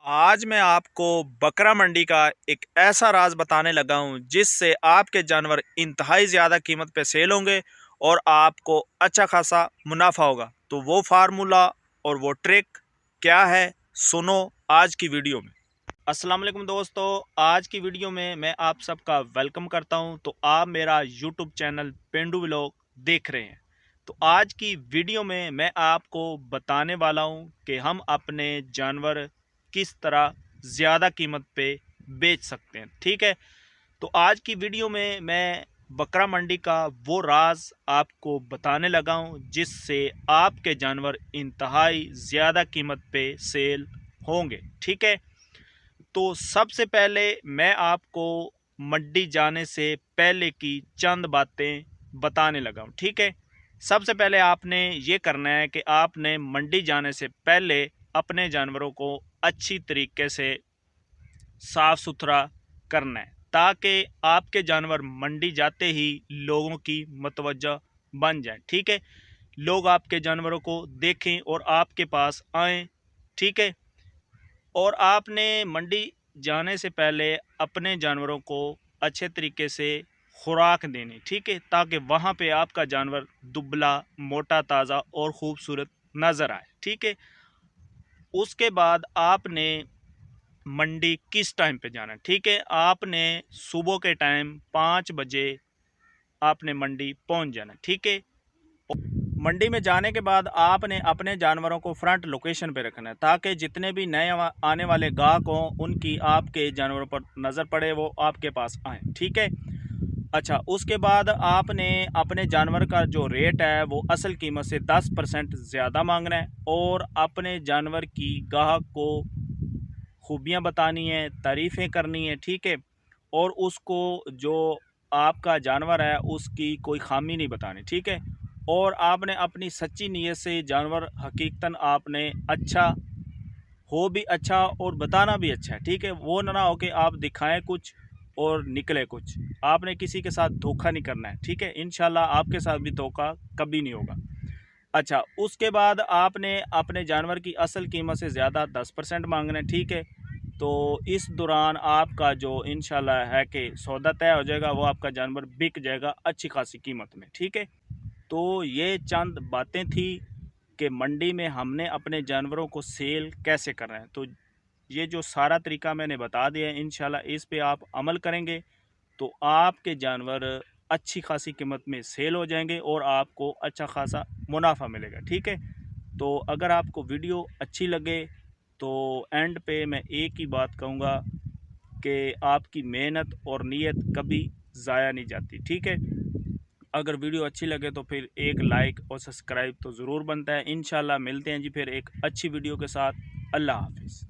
आज मैं आपको बकरा मंडी का एक ऐसा राज बताने लगा हूं जिससे आपके जानवर इंतहाई ज़्यादा कीमत पे सेल होंगे और आपको अच्छा खासा मुनाफा होगा। तो वो फार्मूला और वो ट्रिक क्या है, सुनो आज की वीडियो में। अस्सलाम वालेकुम दोस्तों, आज की वीडियो में मैं आप सबका वेलकम करता हूं। तो आप मेरा यूट्यूब चैनल पेंडू व्लॉग देख रहे हैं। तो आज की वीडियो में मैं आपको बताने वाला हूं कि हम अपने जानवर किस तरह ज़्यादा कीमत पे बेच सकते हैं। ठीक है, तो आज की वीडियो में मैं बकरा मंडी का वो राज आपको बताने लगा हूं जिससे आपके जानवर इंतहाई ज़्यादा कीमत पे सेल होंगे। ठीक है, तो सबसे पहले मैं आपको मंडी जाने से पहले की चंद बातें बताने लगा हूँ। ठीक है, सबसे पहले आपने ये करना है कि आपने मंडी जाने से पहले अपने जानवरों को अच्छी तरीके से साफ़ सुथरा करना है ताकि आपके जानवर मंडी जाते ही लोगों की मतवज्जा बन जाए। ठीक है, लोग आपके जानवरों को देखें और आपके पास आएँ। ठीक है, और आपने मंडी जाने से पहले अपने जानवरों को अच्छे तरीके से खुराक देनी। ठीक है, ताकि वहाँ पे आपका जानवर दुबला, मोटा, ताज़ा और ख़ूबसूरत नज़र आए। ठीक है, उसके बाद आपने मंडी किस टाइम पे जाना है। ठीक है, आपने सुबह के टाइम 5 बजे आपने मंडी पहुँच जाना। ठीक है, मंडी में जाने के बाद आपने अपने जानवरों को फ्रंट लोकेशन पे रखना है ताकि जितने भी नए आने वाले गाहक हों उनकी आपके जानवरों पर नज़र पड़े, वो आपके पास आएँ। ठीक है, अच्छा, उसके बाद आपने अपने जानवर का जो रेट है वो असल कीमत से 10% ज़्यादा मांगना है और अपने जानवर की गाहक को खूबियाँ बतानी है, तारीफ़ें करनी है। ठीक है, और उसको जो आपका जानवर है उसकी कोई खामी नहीं बतानी। ठीक है, और आपने अपनी सच्ची नीयत से जानवर हकीकतन आपने अच्छा हो भी अच्छा और बताना भी अच्छा है। ठीक है, वो ना हो कि आप दिखाएं कुछ और निकले कुछ। आपने किसी के साथ धोखा नहीं करना है। ठीक है, इंशाल्लाह आपके साथ भी धोखा कभी नहीं होगा। अच्छा, उसके बाद आपने अपने जानवर की असल कीमत से ज़्यादा 10% मांगना है। ठीक है, तो इस दौरान आपका जो इंशाल्लाह है कि सौदा तय हो जाएगा, वो आपका जानवर बिक जाएगा अच्छी खासी कीमत में। ठीक है, तो ये चंद बातें थी कि मंडी में हमने अपने जानवरों को सेल कैसे करना है। तो ये जो सारा तरीका मैंने बता दिया है, इंशाल्लाह इस पे आप अमल करेंगे तो आपके जानवर अच्छी खासी कीमत में सेल हो जाएंगे और आपको अच्छा खासा मुनाफा मिलेगा। ठीक है, तो अगर आपको वीडियो अच्छी लगे तो एंड पे मैं एक ही बात कहूँगा कि आपकी मेहनत और नीयत कभी ज़ाया नहीं जाती। ठीक है, अगर वीडियो अच्छी लगे तो फिर एक लाइक और सब्सक्राइब तो ज़रूर बनता है। इंशाल्लाह मिलते हैं जी फिर एक अच्छी वीडियो के साथ। अल्लाह हाफिज़।